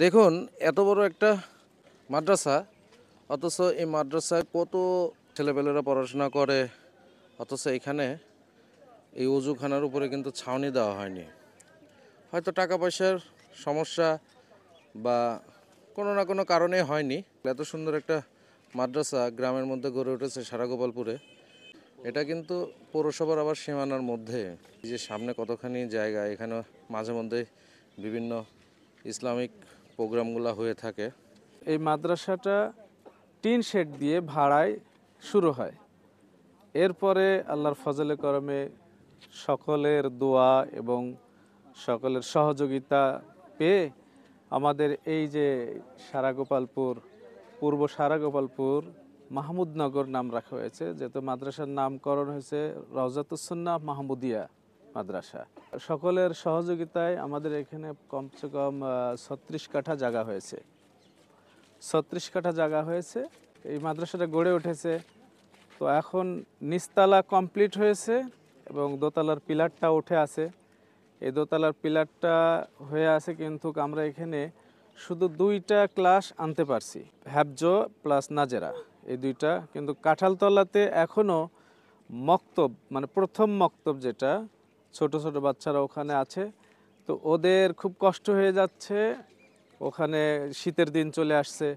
দেখুন, এত বড় একটা মাদ্রাসা, অথচ এই মাদ্রাসায় কত ছেলেপেলেরা পড়াশোনা করে, অথচ এখানে এই অজুখানার উপরে কিন্তু ছাউনি দেওয়া হয়নি। হয়তো টাকা পয়সার সমস্যা বা কোনো না কোনো কারণে হয়নি। এত সুন্দর একটা মাদ্রাসা গ্রামের মধ্যে গড়ে উঠেছে সারাগোপালপুরে। এটা কিন্তু পৌরসভার আবার সীমানার মধ্যে। এই যে সামনে কতখানি জায়গা, এখানে মাঝে মধ্যে বিভিন্ন ইসলামিক প্রোগ্রামগুলো হয়ে থাকে। এই মাদ্রাসাটা টিন শেড দিয়ে ভাড়ায় শুরু হয়। এরপরে আল্লাহর ফজলে করমে সকলের দোয়া এবং সকলের সহযোগিতা পেয়ে আমাদের এই যে সারাগোপালপুর, পূর্ব সারাগোপালপুর মাহমুদনগর নাম রাখা হয়েছে, যেহেতু মাদ্রাসার নামকরণ হয়েছে রওজাতুস-সুন্নাহ মাহমুদিয়া মাদ্রাসা। সকলের সহযোগিতায় আমাদের এখানে কমসে কম ৩৬ কাঠা জায়গা হয়েছে। ৩৬ কাঠা জায়গা হয়েছে, এই মাদ্রাসাটা গড়ে উঠেছে। তো এখন নিচতলা কমপ্লিট হয়েছে এবং দোতলার পিলারটা উঠে আছে। এই দোতলার পিলারটা হয়ে আছে, কিন্তু আমরা এখানে শুধু 2টা ক্লাস আনতে পারছি, হ্যাফজ প্লাস নাজেরা, এই 2টা। কিন্তু কাঁঠালতলাতে এখনও মক্তব, মানে প্রথম মক্তব যেটা, ছোট ছোট বাচ্চারা ওখানে আছে। তো ওদের খুব কষ্ট হয়ে যাচ্ছে, ওখানে শীতের দিন চলে আসছে।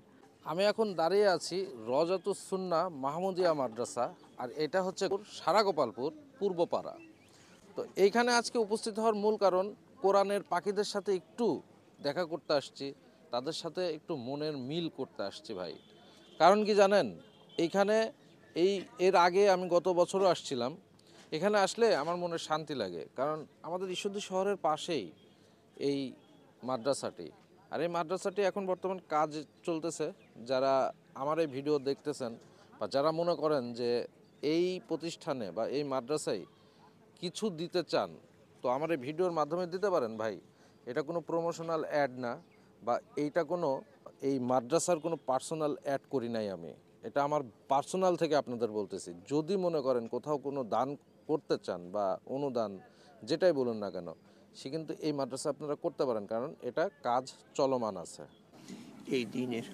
আমি এখন দাঁড়িয়ে আছি রওজাতুস-সুন্নাহ মাহমুদিয়া মাদ্রাসা, আর এটা হচ্ছে সারাগোপালপুর পূর্বপাড়া। তো এইখানে আজকে উপস্থিত হওয়ার মূল কারণ, কোরআনের পাখিদের সাথে একটু দেখা করতে আসছি, তাদের সাথে একটু মনের মিল করতে আসছি ভাই। কারণ কি জানেন, এইখানে এর আগে আমি গত বছরও আসছিলাম। এখানে আসলে আমার মনে শান্তি লাগে, কারণ আমাদের ঈশ্বরদী শহরের পাশেই এই মাদ্রাসাটি। আর এই মাদ্রাসাটি এখন বর্তমান কাজ চলতেছে। যারা আমার এই ভিডিও দেখতেছেন বা যারা মনে করেন যে এই প্রতিষ্ঠানে বা এই মাদ্রাসায় কিছু দিতে চান, তো আমার এই ভিডিওর মাধ্যমে দিতে পারেন ভাই। এটা কোনো প্রমোশনাল অ্যাড না, বা এইটা কোনো এই মাদ্রাসার কোনো পার্সোনাল অ্যাড করি নাই আমি। এটা আমার পার্সোনাল থেকে আপনাদের বলতেছি। যদি মনে করেন কোথাও কোনো দান করতে চান বা অনুদান, যেটাই বলুন না কেন, সে কিন্তু এই মাদ্রাসা আপনারা করতে পারেন, কারণ এটা কাজ চলমান আছে। এই দিনের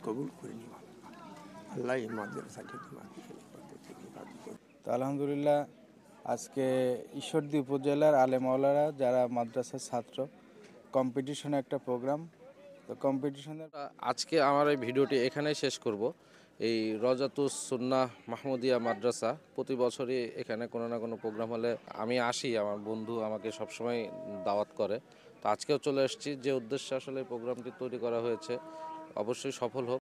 কবুল করে নিও আল্লাহ। এই মাদ্রাসাকে তোমাকে হেলিকপ্টার থেকে বাদ করে। তো আলহামদুলিল্লাহ, আজকে ঈশ্বরদী উপজেলার আলেমাওলারা যারা মাদ্রাসার ছাত্র, কম্পিটিশনে একটা প্রোগ্রাম, তো কম্পিটিশনের আজকে আমার এই ভিডিওটি এখানেই শেষ করব। এই রওজাতুস-সুন্নাহ মাহমুদিয়া মাদ্রাসা, প্রতি বছরই এখানে কোনো না কোনো প্রোগ্রাম হলে আমি আসি। আমার বন্ধু আমাকে সবসময় দাওয়াত করে। তো আজকেও চলে এসেছি। যে উদ্দেশ্যে আসলে এই প্রোগ্রামটি তৈরি করা হয়েছে, অবশ্যই সফল হোক।